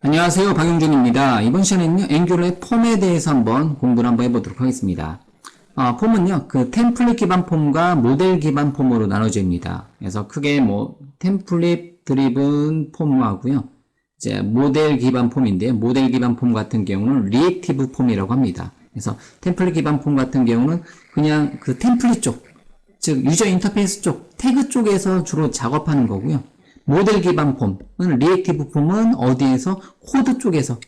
안녕하세요. 박용준입니다. 이번 시간에는요, 앵귤러의 폼에 대해서 공부를 한번 해보도록 하겠습니다. 폼은요, 템플릿 기반 폼과 모델 기반 폼으로 나눠집니다. 그래서 크게 템플릿 드리븐 폼하고요, 이제 모델 기반 폼인데요. 모델 기반 폼 같은 경우는 리액티브 폼이라고 합니다. 그래서 템플릿 기반 폼 같은 경우는 그냥 템플릿 쪽, 즉 유저 인터페이스 쪽, 태그 쪽에서 주로 작업하는 거고요. 모델 기반 폼은, 리액티브 폼은 어디에서? 코드 쪽에서,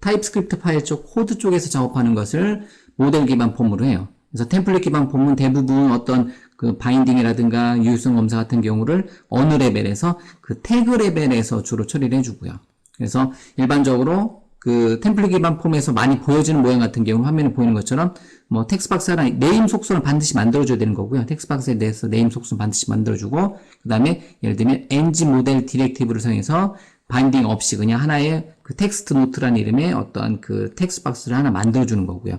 타입스크립트 파일 쪽 코드 쪽에서 작업하는 것을 모델 기반 폼으로 해요. 그래서 템플릿 기반 폼은 대부분 어떤 바인딩이라든가 유효성 검사 같은 경우를 어느 레벨에서 태그 레벨에서 주로 처리를 해주고요. 그래서 일반적으로 템플릿 기반 폼에서 많이 보여지는 모양 같은 경우 화면에 보이는 것처럼 텍스트박스랑 네임 속성을 반드시 만들어줘야 되는 거고요. 텍스트박스에 대해서 네임 속성 반드시 만들어주고, 그 다음에 예를 들면 ng 모델 디렉티브를 사용해서 바인딩 없이 그냥 하나의 텍스트 노트라는 이름의 어떠한 텍스트박스를 하나 만들어주는 거고요.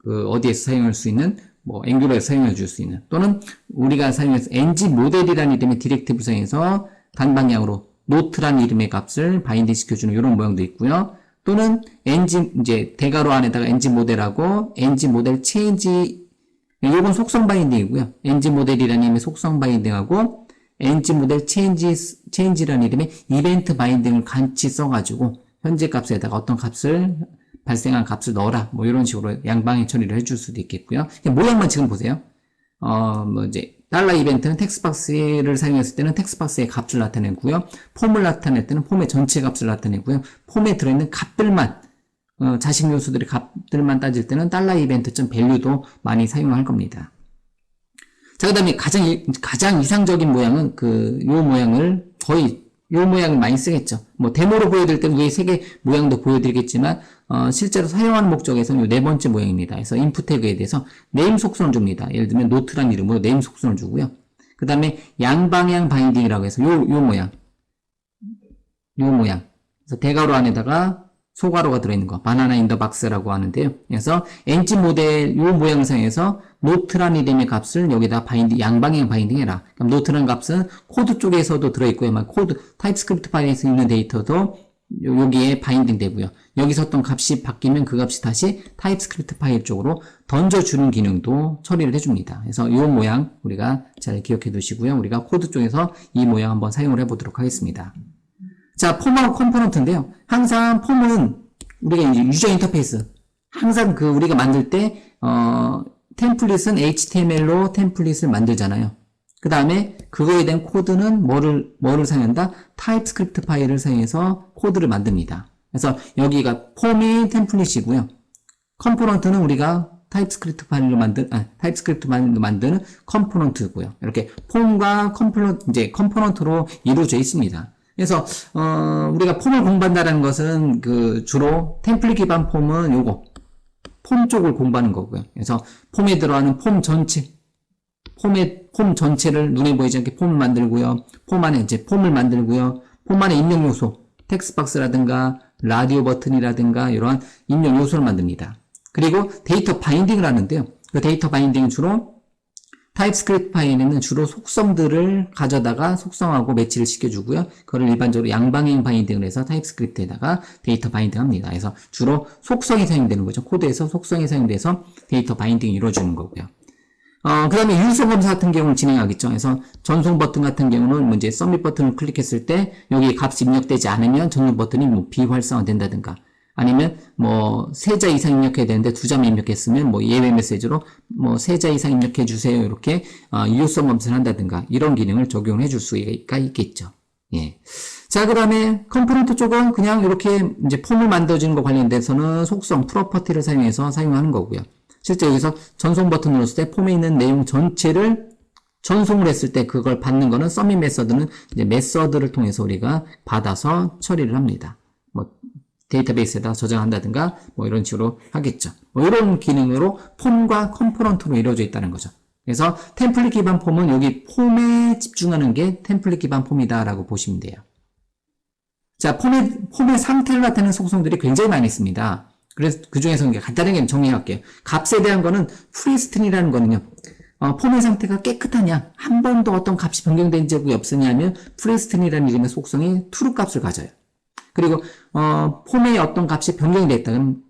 어디에서 사용할 수 있는, 앵귤러에서 사용해 줄 수 있는, 또는 우리가 사용해서 ng 모델이라는 이름의 디렉티브를 사용해서 단방향으로 노트라는 이름의 값을 바인딩 시켜주는 이런 모양도 있고요. 또는 대괄호 안에다가 ng 모델하고 ng 모델 체인지, 이건 속성 바인딩이고요. ng 모델이라는 이름의 속성 바인딩하고 ng 모델 체인지라는 이름의 이벤트 바인딩을 같이 써가지고 현재 값에다가 어떤 값을 발생한 값을 넣어라, 이런 식으로 양방향 처리를 해줄 수도 있겠고요. 모양만 지금 보세요. 달러 이벤트는 텍스트박스를 사용했을 때는 텍스트박스의 값을 나타내고요. 폼을 나타낼 때는 폼의 전체 값을 나타내고요. 폼에 들어있는 값들만, 자식 요소들의 값들만 따질 때는 달러 이벤트.value도 많이 사용할 겁니다. 자, 그 다음에 가장 이상적인 모양은 요 모양을 요 모양을 많이 쓰겠죠. 데모로 보여드릴 때는 위에 3개 모양도 보여드리겠지만, 실제로 사용하는 목적에서는 요 4번째 모양입니다. 그래서 인풋 태그에 대해서 네임 속성을 줍니다. 예를 들면 노트란 이름으로 네임 속성을 주고요. 그 다음에 양방향 바인딩이라고 해서 요 모양. 그래서 대괄호 안에다가 소괄호가 들어있는 거, 바나나 인더 박스라고 하는데요. 그래서 ng 모델 요 모양을 사용해서 노트라는 이름의 값을 여기다 양방향 바인딩 해라. 그럼 노트라는 값은 코드 쪽에서도 들어있고요. 타입스크립트 파일에서 있는 데이터도 여기에 바인딩 되고요. 여기서 어떤 값이 바뀌면 그 값이 다시 타입스크립트 파일 쪽으로 던져주는 기능도 처리를 해줍니다. 그래서 이 모양 우리가 잘 기억해 두시고요. 우리가 코드 쪽에서 이 모양 한번 사용을 해보도록 하겠습니다. 자, 폼하고 컴포넌트인데요. 항상 폼은 우리가 이제 유저 인터페이스, 항상 우리가 만들 때 템플릿은 HTML로 템플릿을 만들잖아요. 그 다음에 그거에 대한 코드는 뭐를 사용한다? 타입스크립트 파일을 사용해서 코드를 만듭니다. 그래서 여기가 폼이 템플릿이고요. 컴포넌트는 우리가 타입스크립트 파일로 만드는 컴포넌트고요. 이렇게 폼과 컴포넌트로 이루어져 있습니다. 그래서 우리가 폼을 공부한다는 것은 주로 템플릿 기반 폼은 요거 폼 쪽을 공부하는 거고요. 그래서 폼에 들어가는 폼 전체를 눈에 보이지 않게 폼을 만들고요. 폼 안에 폼을 만들고요. 폼 안에 입력 요소, 텍스트박스라든가 라디오 버튼이라든가 이러한 입력 요소를 만듭니다. 그리고 데이터 바인딩을 하는데요. 그 데이터 바인딩은 주로 타입스크립트 파일에는 주로 속성들을 가져다가 속성하고 매치를 시켜주고요. 그걸 일반적으로 양방향 바인딩을 해서 타입스크립트에다가 데이터 바인딩 합니다. 그래서 주로 속성이 사용되는 거죠. 코드에서 속성이 사용돼서 데이터 바인딩이 이루어지는 거고요. 그 다음에 유효성 검사 같은 경우는 진행하겠죠. 그래서 전송 버튼 같은 경우는 서밋 버튼을 클릭했을 때 여기 값이 입력되지 않으면 전송 버튼이 비활성화 된다든가, 아니면 3자 이상 입력해야 되는데 2자만 입력했으면 예외 메시지로 3자 이상 입력해 주세요, 이렇게 유효성 검사를 한다든가 이런 기능을 적용해 줄 수가 있겠죠. 예. 자, 그 다음에 컴포넌트 쪽은 그냥 이렇게 폼을 만들어주는 거 관련돼서는 속성 프로퍼티를 사용해서 사용하는 거고요. 실제 여기서 전송 버튼 눌렀을 때 폼에 있는 내용 전체를 전송을 했을 때 그걸 받는 거는 서밋 메서드는 메서드를 통해서 우리가 받아서 처리를 합니다. 데이터베이스에다 저장한다든가 이런 식으로 하겠죠. 이런 기능으로 폼과 컴포넌트로 이루어져 있다는 거죠. 그래서 템플릿 기반 폼은 여기 폼에 집중하는 게 템플릿 기반 폼이다라고 보시면 돼요. 자, 폼의 상태를 나타내는 속성들이 굉장히 많이 있습니다. 그래서 그 중에서 간단하게 정리할게요. 값에 대한 거는 프리스트링이라는 거는요, 폼의 상태가 깨끗하냐, 한 번도 어떤 값이 변경된 적이 없으냐 하면 프리스틴이라는 이름의 속성이 true 값을 가져요. 그리고 폼의 어떤 값이 변경이 됐다 그러면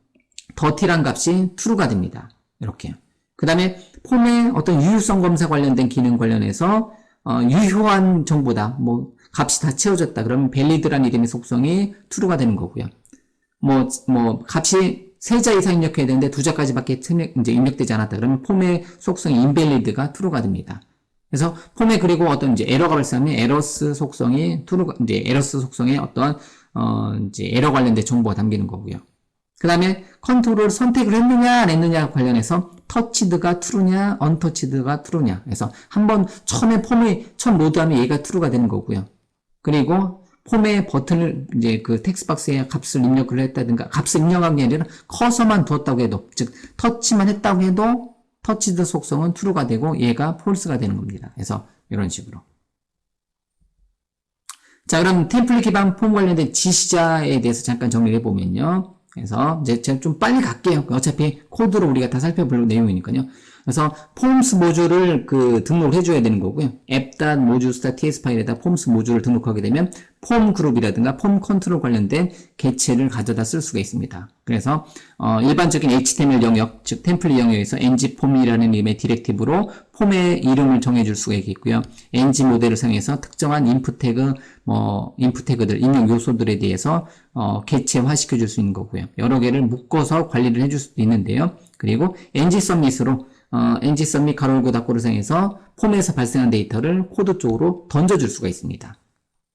더티란 값이 true가 됩니다. 이렇게요. 그 다음에 폼의 어떤 유효성 검사 관련된 기능 관련해서 유효한 정보다, 뭐 값이 다 채워졌다 그러면 valid란 이름의 속성이 true가 되는 거고요. 값이 3자 이상 입력해야 되는데 2자까지밖에 이제 입력되지 않았다 그러면 폼의 속성이 invalid가 true가 됩니다. 그래서 폼에 그리고 어떤 이제 에러가 발생하면 에러스 속성이 true가, 이제 에러스 속성에 어떤 이제 에러 관련된 정보가 담기는 거고요. 그 다음에 컨트롤을 선택을 했느냐 안 했느냐 관련해서 터치드가 true냐 언터치드가 true냐. 그래서 한번 처음에 폼이 처음 로드하면 얘가 true가 되는 거고요. 그리고 폼의 버튼을 이제 그 텍스트박스에 값을 입력을 했다든가 값을 입력한 게 아니라 커서만 두었다고 해도, 즉 터치만 했다고 해도 터치드 속성은 true가 되고 얘가 false가 되는 겁니다. 그래서 이런 식으로. 자, 그럼 템플릿 기반 폼 관련된 지시자에 대해서 잠깐 정리를 해보면요. 그래서 이제 제가 좀 빨리 갈게요. 어차피 코드로 우리가 다 살펴볼 내용이니까요. 그래서 폼스 모듈을 등록을 해줘야 되는 거고요. app.modules.ts 파일에다 폼스 모듈을 등록하게 되면 폼 그룹이라든가 폼 컨트롤 관련된 개체를 가져다 쓸 수가 있습니다. 그래서 일반적인 HTML 영역, 즉 템플릿 영역에서 ng폼이라는 이름의 디렉티브로 폼의 이름을 정해줄 수가 있겠고요. ng 모델을 사용해서 특정한 인풋 태그, 인풋 태그들, 입력 요소들에 대해서 개체화 시켜줄 수 있는 거고요. 여러 개를 묶어서 관리를 해줄 수도 있는데요. 그리고 ng submit으로 ng submit 가로 열고 닫고를 사용해서 폼에서 발생한 데이터를 코드 쪽으로 던져줄 수가 있습니다.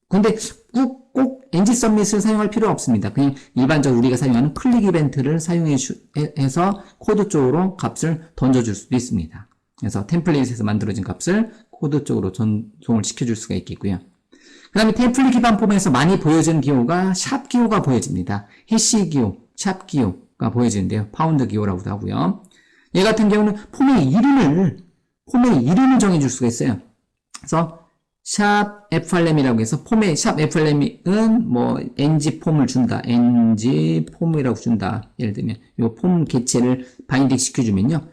근데 꼭 ng submit을 사용할 필요 없습니다. 그냥 일반적으로 우리가 사용하는 클릭 이벤트를 사용해서 코드 쪽으로 값을 던져줄 수도 있습니다. 그래서 템플릿에서 만들어진 값을 코드 쪽으로 전송을 시켜줄 수가 있겠고요. 그 다음에 템플릿 기반 폼에서 많이 보여지는 기호가 샵 기호가 보여집니다. 해시 기호, 샵 기호가 보여지는데요. 파운드 기호라고도 하고요. 얘 같은 경우는 폼의 이름을 정해줄 수가 있어요. 그래서 샵 frlam이라고 해서 폼의 샵 fram은 ng 폼을 준다. ng 폼이라고 준다. 예를 들면 요 폼 개체를 바인딩 시켜주면요.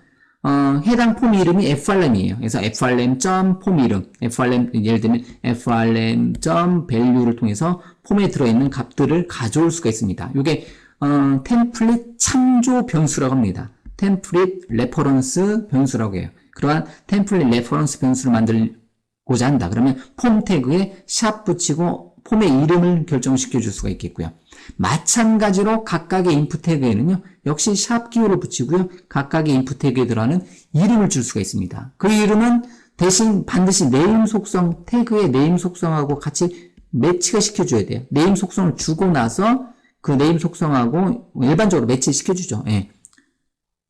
해당 폼 이름이 frlam이에요. 그래서 frlam.폼 이름, frlam, 예를 들면 frlam.value를 통해서 폼에 들어있는 값들을 가져올 수가 있습니다. 요게 템플릿 참조 변수라고 합니다. 템플릿 레퍼런스 변수라고 해요. 그러한 템플릿 레퍼런스 변수를 만들고자 한다. 그러면 폼 태그에 샵 붙이고 폼의 이름을 결정시켜 줄 수가 있겠고요. 마찬가지로 각각의 인풋 태그에는요. 역시 샵 기호를 붙이고요. 각각의 인풋 태그에 들어가는 이름을 줄 수가 있습니다. 그 이름은 대신 반드시 네임 속성, 태그의 네임 속성하고 같이 매치가 시켜줘야 돼요. 네임 속성을 주고 나서 그 네임 속성하고 일반적으로 매치 시켜주죠. 예.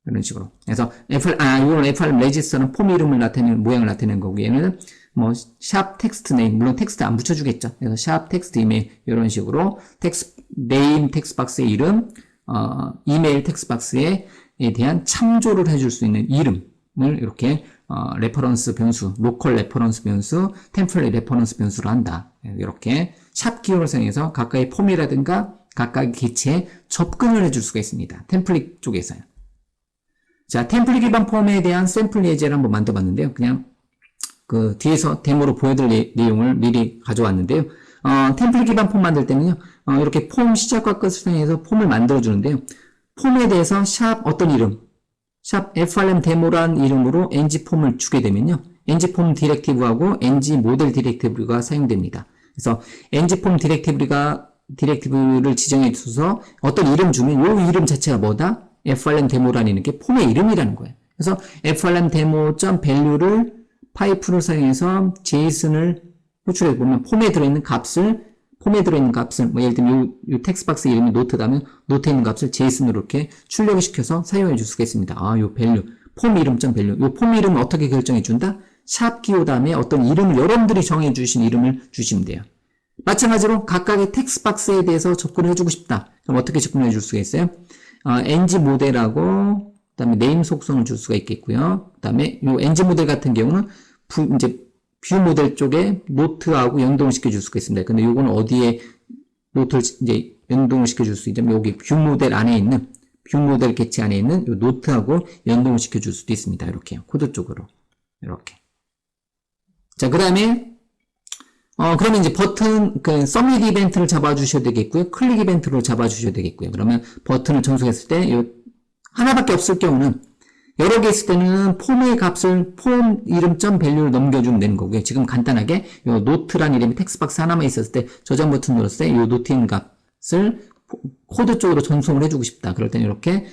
이런 식으로. 그래서 이거는 frlam 레지스터는 폼 이름을 나타내는, 모양을 나타내는 거고, 얘는 샵 텍스트 네임, 물론 텍스트 안 붙여주겠죠. 그래서 샵 텍스트 이메일, 이런 식으로 네임 텍스트 박스의 이름, 이메일 텍스트 박스에 대한 참조를 해줄 수 있는 이름을 이렇게, 레퍼런스 변수, 로컬 레퍼런스 변수, 템플릿 레퍼런스 변수로 한다. 이렇게 샵 기호를 사용해서 각각의 폼이라든가 각각의 개체에 접근을 해줄 수가 있습니다. 템플릿 쪽에서요. 자, 템플릿 기반 폼에 대한 샘플 예제를 한번 만들어봤는데요. 그냥 뒤에서 데모로 보여드릴 내용을 미리 가져왔는데요. 템플릿 기반 폼 만들 때는요. 이렇게 폼 시작과 끝을 사용해서 폼을 만들어주는데요. 폼에 대해서 샵 어떤 이름, 샵 frlam 데모란 이름으로 ng폼을 주게 되면요. ng폼 디렉티브하고 ng 모델 디렉티브가 사용됩니다. 그래서 ng폼 디렉티브를 지정해 줘서 어떤 이름 주면 이 이름 자체가 뭐다? frlam 데모라는 게 폼의 이름이라는 거예요. 그래서 frlam demo.value를 파이프를 사용해서 JSON을 호출해 보면 폼에 들어있는 값을 예를 들면 요 텍스트 박스 이름이 노트다면 노트에 있는 값을 JSON으로 이렇게 출력을 시켜서 사용해 줄 수가 있습니다. 요 value, 폼 이름.value. 요 폼 이름을 어떻게 결정해 준다? 샵 기호 다음에 어떤 이름을 여러분들이 정해 주신 이름을 주시면 돼요. 마찬가지로 각각의 텍스트 박스에 대해서 접근을 해주고 싶다. 그럼 어떻게 접근해 줄 수가 있어요? ng 모델하고 그다음에 네임 속성을 줄 수가 있겠고요. 그다음에 요 ng 모델 같은 경우는 이제 뷰 모델 쪽에 노트하고 연동을 시켜줄 수가 있습니다. 근데 요거는 어디에 노트를 이제 연동을 시켜줄 수 있냐면 여기 뷰 모델 안에 있는 뷰 모델 개체 안에 있는 요 노트하고 연동을 시켜줄 수도 있습니다. 이렇게요. 코드 쪽으로. 이렇게. 자, 그 다음에 그러면 이제 버튼, 서밋 이벤트를 잡아주셔야 되겠고요. 클릭 이벤트를 잡아주셔야 되겠고요. 그러면 버튼을 전송했을 때, 하나밖에 없을 경우는, 여러 개 있을 때는 폼의 값을, 폼 이름.value를 밸류를 넘겨주면 되는 거고요. 지금 간단하게, 요 노트란 이름의 텍스트박스 하나만 있었을 때, 저장 버튼 눌렀을 때, 요 노트인 값을 코드 쪽으로 전송을 해주고 싶다. 그럴 때는 이렇게,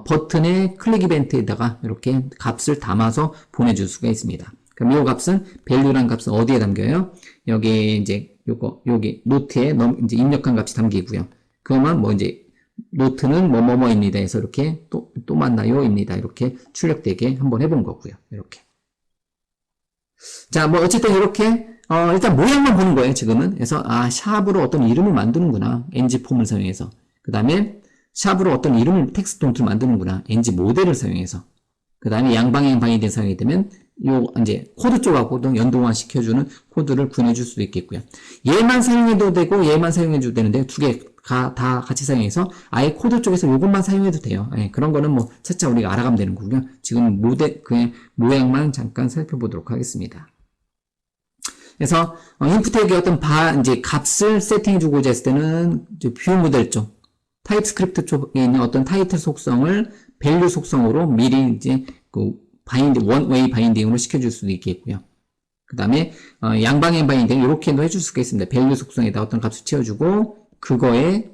버튼의 클릭 이벤트에다가 이렇게 값을 담아서 보내줄 수가 있습니다. 그럼 이 값은 value란 값은 어디에 담겨요? 여기 이제 여기 노트에 이제 입력한 값이 담기고요. 그러면 뭐 이제 노트는 뭐뭐뭐입니다 해서 이렇게 또 만나요입니다. 이렇게 출력되게 한번 해본 거고요. 이렇게. 자, 뭐 어쨌든 이렇게 일단 모양만 보는 거예요. 지금은. 그래서 샵으로 어떤 이름을 만드는구나. ng 폼을 사용해서. 그 다음에 샵으로 어떤 이름을 텍스트 동트를 만드는구나. ng 모델을 사용해서. 그 다음에 양방향 바인딩 사용이 되면 이제 코드 쪽하고도 연동화 시켜주는 코드를 구현해줄 수도 있겠고요. 얘만 사용해도 되고 얘만 사용해도 되는데 두 개가 다 같이 사용해서 아예 코드 쪽에서 이것만 사용해도 돼요. 예, 그런 거는 뭐 차차 우리가 알아가면 되는 거고요. 지금 그냥 모양만 잠깐 살펴보도록 하겠습니다. 그래서 인풋 태그의 어떤 이제 값을 세팅해주고자 했을 때는 이제 뷰 모델 쪽 타입스크립트 쪽에 있는 어떤 타이틀 속성을 밸류 속성으로 미리 이제 원웨이 바인딩으로 시켜줄 수도 있겠고요. 그 다음에, 양방향 바인딩, 이렇게도 해줄 수가 있습니다. 밸류 속성에다 어떤 값을 채워주고, 그거에,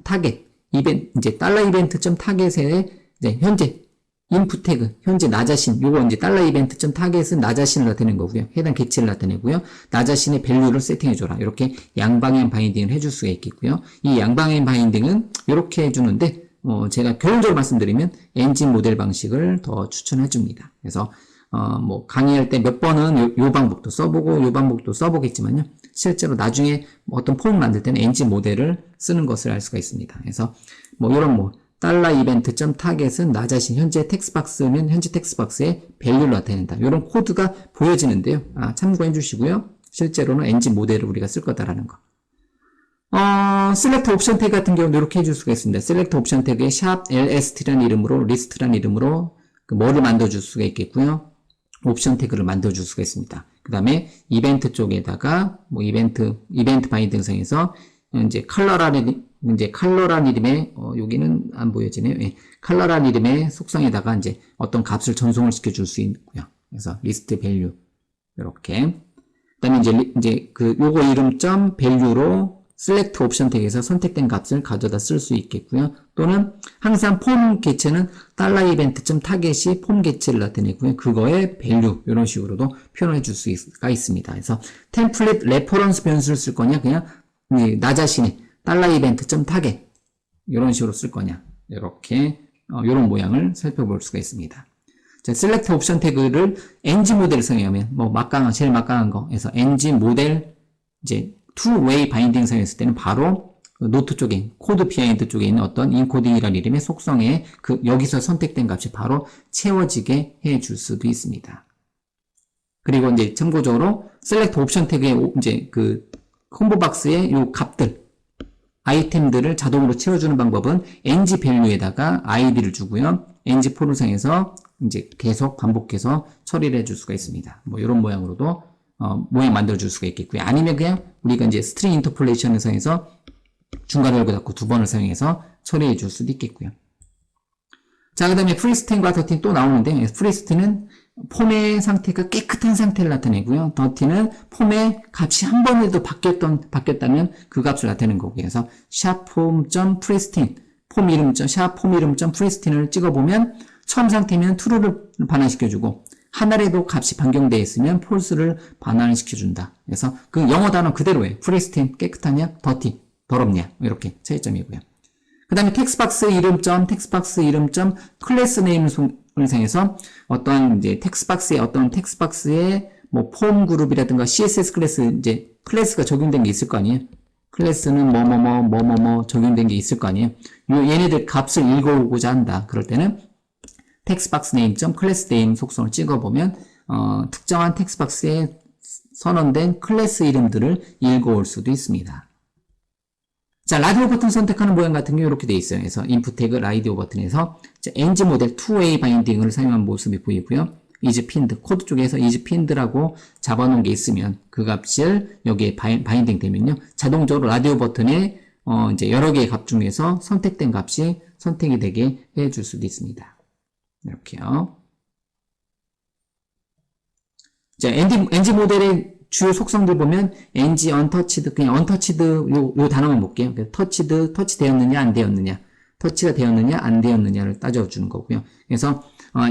타겟, 이제, $이벤트.타겟에, 이제, 현재, 인풋 태그, 현재 나 자신, 요거 이제, $이벤트.타겟은 나 자신을 나타내는 거고요. 해당 개체를 나타내고요. 나 자신의 밸류를 세팅해줘라. 이렇게 양방향 바인딩을 해줄 수가 있겠고요. 이 양방향 바인딩은 이렇게 해주는데, 제가 결론적으로 말씀드리면 엔진 모델 방식을 더 추천해 줍니다. 그래서 뭐 강의할 때 몇 번은 요 방법도 써보고 요 방법도 써보겠지만요. 실제로 나중에 어떤 폼을 만들 때는 엔진 모델을 쓰는 것을 알 수가 있습니다. 그래서 뭐 이런 $이벤트.타겟은 나 자신 현재 텍스트박스면 현재 텍스트박스에 밸류를 나타낸다. 이런 코드가 보여지는데요. 참고해 주시고요. 실제로는 엔진 모델을 우리가 쓸 거다라는 거. 셀렉트 옵션 태그 같은 경우도 이렇게 해줄 수가 있습니다. 셀렉트 옵션 태그에 lst라는 이름으로, 리스트라는 이름으로 뭐를 만들어줄 수가 있겠고요. 옵션 태그를 만들어줄 수가 있습니다. 그 다음에 이벤트 쪽에다가, 이벤트 바인딩성에서, 이제 컬러라는 이름의, 여기는 안 보여지네요. 예, 컬러라는 이름의 속성에다가 이제 어떤 값을 전송을 시켜줄 수 있고요. 그래서 리스트 밸류. 이렇게. 그 다음에 이제 요거 이름 value로 select 옵션 태그에서 선택된 값을 가져다 쓸 수 있겠고요. 또는 항상 폼 개체는 $이벤트.타겟이 폼 개체를 나타내고요. 그거의 value 이런 식으로도 표현해 줄 수가 있습니다. 그래서 템플릿 레퍼런스 변수를 쓸 거냐 그냥 나 자신의 $이벤트.타겟 이런 식으로 쓸 거냐 이렇게 이런 모양을 살펴볼 수가 있습니다. 자, select 옵션 태그를 ng 모델을 사용하면 제일 막강한 거에서 ng 모델 이제 two-way 바인딩 사용했을 때는 바로 노트 쪽에, 코드 비하인드 쪽에 있는 어떤 인코딩이라는 이름의 속성에 여기서 선택된 값이 바로 채워지게 해줄 수도 있습니다. 그리고 이제 참고적으로 select 옵션 태그의 이제 콤보 박스의 요 값들, 아이템들을 자동으로 채워주는 방법은 ng value에다가 id를 주고요. ng 폴을 사용해서 이제 계속 반복해서 처리를 해줄 수가 있습니다. 이런 모양으로도 모양 만들어줄 수가 있겠고요. 아니면 그냥 우리가 이제 스트링 인터폴레이션을 사용해서 중괄호 열고 닫고 두 번을 사용해서 처리해 줄 수도 있겠고요. 자, 그 다음에 프리스틴과 더티는 또 나오는데, 프리스틴은 폼의 상태가 깨끗한 상태를 나타내고요. 더티는 폼의 값이 한 번에도 바뀌었다면 그 값을 나타내는 거고요. 그래서 샵폼.pristine, 폼 이름.pristina를 찍어보면 처음 상태면 true를 반환시켜주고, 하나라도 값이 변경되어 있으면 false를 반환을 시켜준다. 그래서 그 영어 단어 그대로예요. pristine, 깨끗하냐, dirty, 더럽냐. 이렇게 차이점이고요. 그 다음에 텍스트박스 이름, 클래스 네임을 사용해서 어떤 이제 텍스트박스의 폼 그룹이라든가 CSS 클래스, 이제 클래스가 적용된 게 있을 거 아니에요? 클래스는 적용된 게 있을 거 아니에요? 얘네들 값을 읽어오고자 한다. 그럴 때는 텍스트박스 네임, 클래스 네임 속성을 찍어보면, 특정한 텍스트박스에 선언된 클래스 이름들을 읽어올 수도 있습니다. 자, 라디오 버튼 선택하는 모양 같은 경우 이렇게 되어 있어요. 그래서 인풋 태그 라디오 버튼에서 ng 모델 2way 바인딩을 사용한 모습이 보이고요. is pinned, 코드 쪽에서 is pinned라고 잡아놓은 게 있으면 그 값을 여기에 바인딩 되면요. 자동적으로 라디오 버튼에 이제 여러 개의 값 중에서 선택된 값이 선택이 되게 해줄 수도 있습니다. 이렇게요. 자, NG 모델의 주요 속성들 보면 NG untouched, 그냥 untouched 요 단어만 볼게요. touched, 터치 되었느냐 안 되었느냐, 터치가 되었느냐 안 되었느냐를 따져주는 거고요. 그래서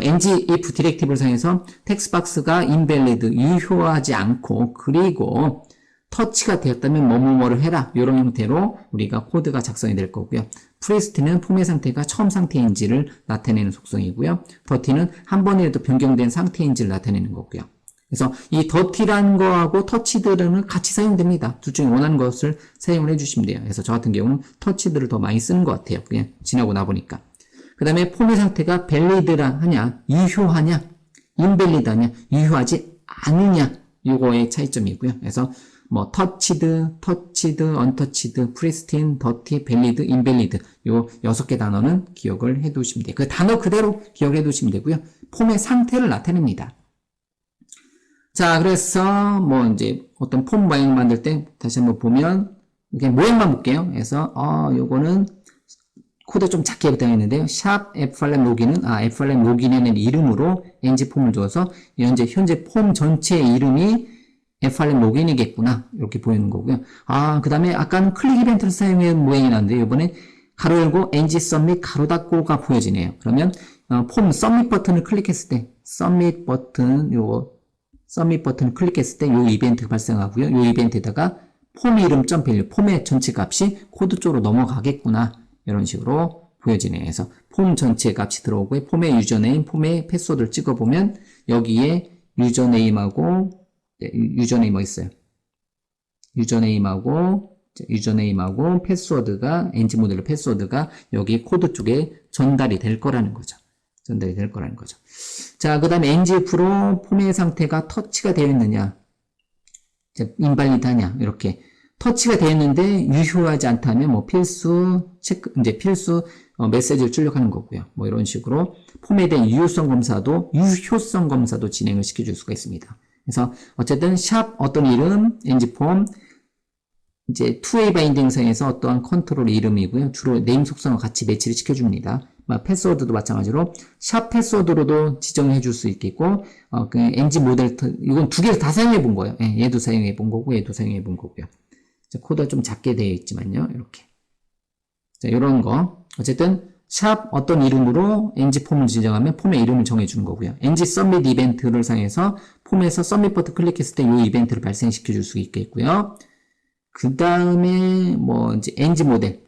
NG if 디렉티브를 사용해서 텍스트박스가 invalid, 유효하지 않고, 그리고 터치가 되었다면 뭐뭐뭐를 해라, 이런 형태로 우리가 코드가 작성이 될 거고요. 프리스트는 폼의 상태가 처음 상태인지를 나타내는 속성이고요. 더티는 한 번이라도 변경된 상태인지를 나타내는 거고요. 그래서 이 더티라는 거하고 터치드는 같이 사용됩니다. 둘 중에 원하는 것을 사용을 해주시면 돼요. 그래서 저 같은 경우는 터치드를 더 많이 쓰는 것 같아요. 그냥 지나고 나보니까. 그 다음에 폼의 상태가 valid라 하냐, 유효하냐, invalid 하냐, 유효하지 않느냐, 요거의 차이점이고요. 그래서 뭐 touched, untouched, pristine, dirty, valid, invalid 요 6개 단어는 기억을 해 두시면 돼요. 그 단어 그대로 기억해 두시면 되고요. 폼의 상태를 나타냅니다. 자, 그래서 뭐 이제 어떤 폼 모양 만들 때 다시 한번 보면 이렇게 모양만 볼게요. 그래서 요거는 코드 좀 작게 부탁했는데요. 샵 frm 로gin은 frm 로gin이라는 이름으로 ng 폼을 줘서 현재 폼 전체의 이름이 frm 로gin이겠구나, 이렇게 보이는 거고요. 그 다음에 아까는 클릭 이벤트를 사용한 모양이 나는데 이번에 가로 열고 ng submit 가로 닫고가 보여지네요. 그러면 폼 submit 버튼을 클릭했을 때 submit 버튼을 클릭했을 때 이 이벤트가 발생하고요. 이 이벤트에다가 폼 이름 .value, 폼의 전체 값이 코드 쪽으로 넘어가겠구나, 이런 식으로 보여지네요. 그래서 폼 전체 값이 들어오고요. 폼의 유저네임, 폼의 패스워드를 찍어보면 여기에 유저네임하고 뭐 있어요? 유저네임하고 패스워드가, NG 모델의 패스워드가 여기 코드 쪽에 전달이 될 거라는 거죠. 자, 그 다음에 NGF로 폼의 상태가 터치가 되어 있느냐, 인발리드 하냐, 이렇게. 터치가 되어 있는데 유효하지 않다면 뭐 필수 메시지를 출력하는 거고요. 뭐 이런 식으로 폼에 대한 유효성 검사도 진행을 시켜줄 수가 있습니다. 그래서 어쨌든 샵 어떤 이름, NG폼, 이제 2way 바인딩상에서 어떠한 컨트롤 이름이고요. 주로 네임 속성을 같이 매치를 시켜줍니다. 패스워드도 마찬가지로 샵 패스워드로도 지정해 줄 수 있겠고, 그 NG 모델, 이건 두 개를 다 사용해 본 거예요. 얘도 사용해 본 거고, 얘도 사용해 본 거고요. 코드가 좀 작게 되어 있지만요, 이렇게. 자, 요런 거. 어쨌든, 샵 어떤 이름으로 NG 폼을 지정하면 폼의 이름을 정해주는 거고요. NG submit 이벤트를 사용해서 폼에서 submit 버튼 클릭했을 때 이 이벤트를 발생시켜 줄 수 있겠고요. 그 다음에, 뭐, 이제 NG 모델.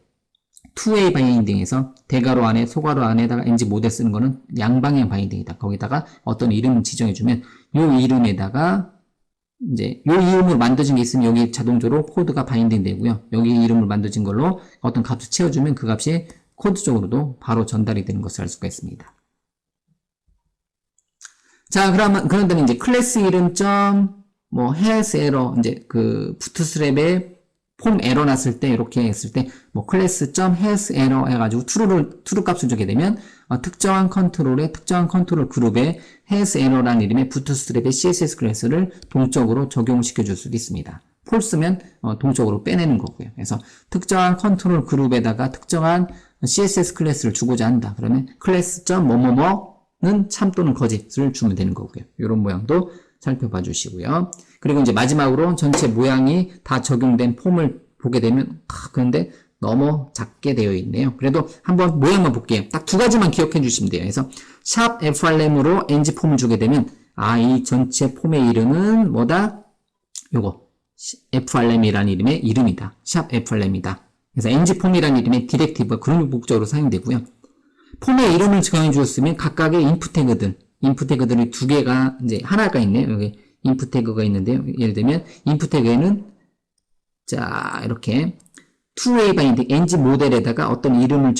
2way 바인딩에서 대괄호 안에, 소괄호 안에다가 NG 모델 쓰는 거는 양방향 바인딩이다. 거기다가 어떤 이름을 지정해주면 이 이름에다가 이제 이 이름으로 만들어진 게 있으면 여기 자동적으로 코드가 바인딩 되고요. 여기 이름을 만들어진 걸로 어떤 값을 채워주면 그 값이 코드 쪽으로도 바로 전달이 되는 것을 알 수가 있습니다. 자, 그런데 이제 클래스 이름 뭐 has error, 이제 그 부트스트랩에 폼 에러 났을 때, 이렇게 했을 때, 뭐, class.has error 해가지고 true 값을 주게 되면, 특정한 컨트롤 그룹에 has error라는 이름의 부트스트랩의 CSS 클래스를 동적으로 적용시켜 줄 수도 있습니다. false면, 동적으로 빼내는 거고요. 그래서 특정한 컨트롤 그룹에다가 특정한 CSS 클래스를 주고자 한다. 그러면 class.뭐뭐뭐는 참 또는 거짓을 주면 되는 거고요. 이런 모양도 살펴봐 주시고요. 그리고 이제 마지막으로 전체 모양이 다 적용된 폼을 보게 되면, 그런데 너무 작게 되어 있네요. 그래도 한번 모양만 볼게요. 딱 두 가지만 기억해 주시면 돼요. 그래서 샵 frm으로 ng 폼을 주게 되면, 이 전체 폼의 이름은 뭐다? 요거 frm이라는 이름의 이름이다. 샵 frm이다. 그래서 ng 폼이라는 이름의 디렉티브가 그런 목적으로 사용되고요. 폼의 이름을 정해 주었으면 각각의 인풋 태그들이 두 개가, 이제 하나가 있네요. 여기 인풋 태그가 있는데요. 예를 들면 인풋 태그에는 자, 이렇게 2way 바인딩 ng 모델에다가 어떤 이름을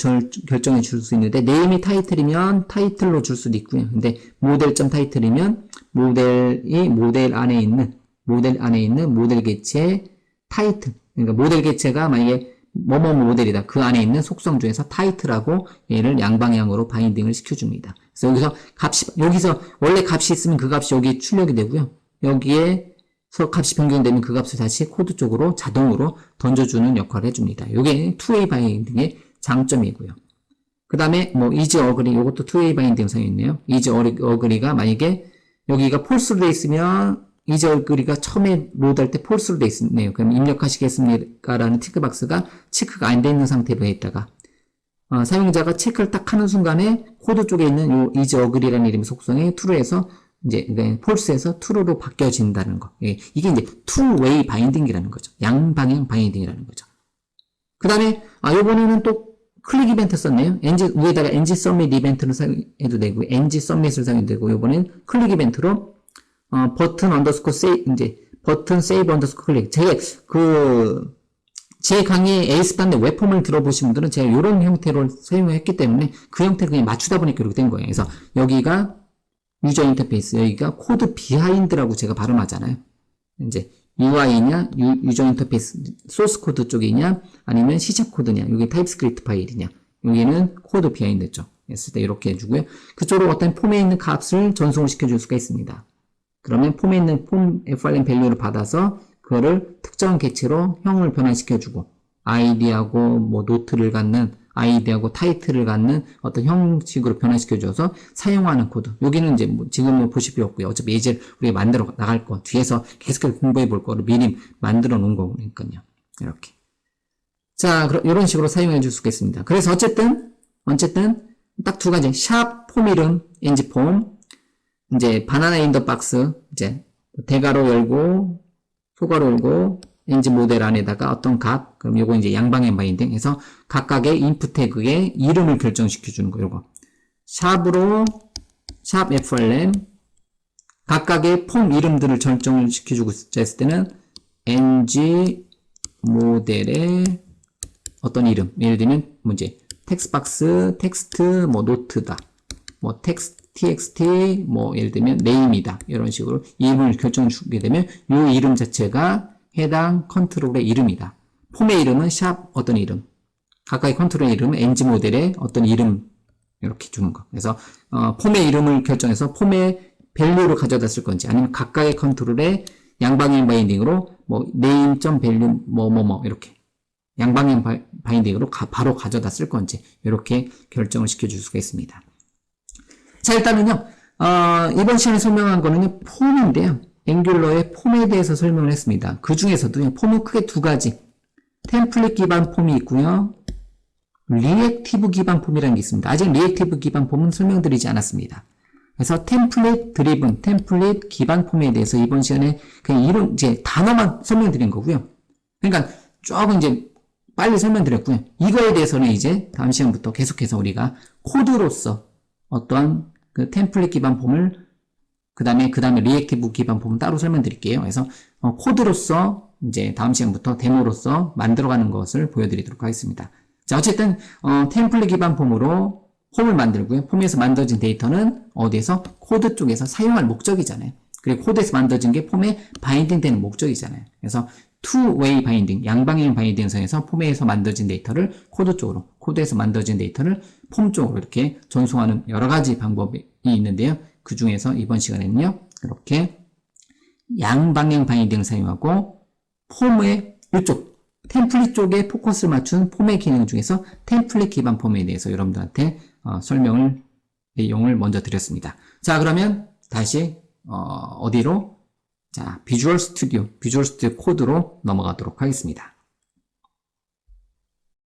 결정해 줄 수 있는데, 네임이 타이틀이면 타이틀로 줄 수도 있고요. 근데 모델.타이틀이면 모델 안에 있는 모델 개체 타이틀, 그러니까 모델 개체가 만약에 뭐뭐 모델이다. 그 안에 있는 속성 중에서 타이틀하고 얘를 양방향으로 바인딩을 시켜줍니다. 그래서 여기서 원래 값이 있으면 그 값이 여기 출력이 되고요. 여기에서 값이 변경되면 그 값을 다시 코드 쪽으로 자동으로 던져주는 역할을 해줍니다. 이게 투웨이 바인딩의 장점이고요. 그 다음에 뭐 is agree, 이것도 투웨이 바인딩 사용있네요. is agree가 만약에 여기가 false로 돼 있으면 is agree가 처음에 로드할 때 false로 돼 있네요. 그럼 입력하시겠습니까? 라는 체크박스가 체크가 안 돼 있는 상태로 있다가 사용자가 체크를 딱 하는 순간에 코드 쪽에 있는 요 is agree라는 이름의 속성이 true에서 이제 false에서 true로 바뀌어진다는 거. 이게 이제 two-way binding이라는 거죠. 양방향 바인딩이라는 거죠. 그 다음에 요번에는 또 클릭 이벤트 썼네요. 위에다가 ng submit 이벤트를 사용해도 되고 ng submit을 사용해도 되고 요번엔 클릭 이벤트로 버튼 언더스코어 버튼 세이브 언더스코어 클릭. 제 강의 에이스반의 웹폼을 들어보신 분들은 제가 이런 형태로 사용을 했기 때문에 그 형태를 그냥 맞추다 보니까 이렇게 된 거예요. 그래서 여기가 유저 인터페이스, 여기가 코드 비하인드라고 제가 발음하잖아요. 이제 UI냐, 유저 인터페이스, 소스 코드 쪽이냐, 아니면 C# 코드냐, 여기 타입스크립트 파일이냐, 여기는 코드 비하인드죠. 했을 때 이렇게 해주고요. 그쪽으로 어떤 폼에 있는 값을 전송을 시켜줄 수가 있습니다. 그러면 폼에 있는 폼 FRM 밸류를 받아서 그거를 특정 객체로 형을 변환시켜주고 아이디하고 뭐 노트를 갖는 아이디하고 타이틀을 갖는 어떤 형식으로 변환시켜줘서 사용하는 코드. 여기는 이제 지금은 보실 필요 없고요. 어차피 예제를 우리가 만들어 나갈 거 뒤에서 계속해서 공부해 볼 거를 미리 만들어 놓은 거니까요. 이렇게. 자, 그럼 이런 식으로 사용해 줄 수가 있습니다. 그래서 어쨌든 딱 두 가지. 샵 폼 이름, ng 폼. 이제 바나나 인더 박스, 이제 대괄호 열고 소괄호 열고 ng 모델 안에다가 어떤 값, 그럼 요거 이제 양방향 바인딩 해서 각각의 인풋 태그의 이름을 결정시켜 주는 거, 요거. 샵으로 샵 frm 각각의 폼 이름들을 결정을 시켜주고 했을 때는 ng 모델의 어떤 이름, 예를 들면 문제 텍스박스, 텍스트, 뭐 노트다, 뭐 txt, 뭐 예를 들면 name이다, 이런 식으로 이름을 결정해 주게 되면 이 이름 자체가 해당 컨트롤의 이름이다. 폼의 이름은 샵 어떤 이름, 각각의 컨트롤의 이름은 ng 모델의 어떤 이름, 이렇게 주는 거. 그래서 폼의 이름을 결정해서 폼의 밸류로 가져다 쓸 건지, 아니면 각각의 컨트롤의 양방향 바인딩으로 뭐 name.value 뭐뭐뭐 이렇게 양방향 바인딩으로 바로 가져다 쓸 건지 이렇게 결정을 시켜줄 수가 있습니다. 자, 일단은요 이번 시간에 설명한 거는요 폼인데요. 앵귤러의 폼에 대해서 설명을 했습니다. 그 중에서도 폼은 크게 두 가지, 템플릿 기반 폼이 있고요, 리액티브 기반 폼이라는 게 있습니다. 아직 리액티브 기반 폼은 설명드리지 않았습니다. 그래서 템플릿 드리븐, 템플릿 기반 폼에 대해서 이번 시간에 그냥 이런 이제 단어만 설명드린 거고요. 그러니까 조금 이제 빨리 설명드렸고요. 이거에 대해서는 이제 다음 시간부터 계속해서 우리가 코드로서 어떠한 그 템플릿 기반 폼을 그 다음에 리액티브 기반 폼은 따로 설명드릴게요. 그래서 코드로서 이제 다음 시간부터 데모로서 만들어가는 것을 보여드리도록 하겠습니다. 자, 어쨌든 템플릿 기반 폼으로 폼을 만들고요. 폼에서 만들어진 데이터는 어디에서? 코드 쪽에서 사용할 목적이잖아요. 그리고 코드에서 만들어진 게 폼에 바인딩 되는 목적이잖아요. 그래서 two-way 바인딩, 양방향 바인딩선에서 폼에서 만들어진 데이터를 코드 쪽으로, 코드에서 만들어진 데이터를 폼 쪽으로 이렇게 전송하는 여러 가지 방법이 있는데요. 그 중에서 이번 시간에는요, 이렇게 양방향 바인딩을 사용하고 폼의 이쪽 템플릿 쪽에 포커스를 맞춘 폼의 기능 중에서 템플릿 기반 폼에 대해서 여러분들한테 내용을 먼저 드렸습니다. 자, 그러면 다시 어디로? 자, 비주얼 스튜디오 코드로 넘어가도록 하겠습니다.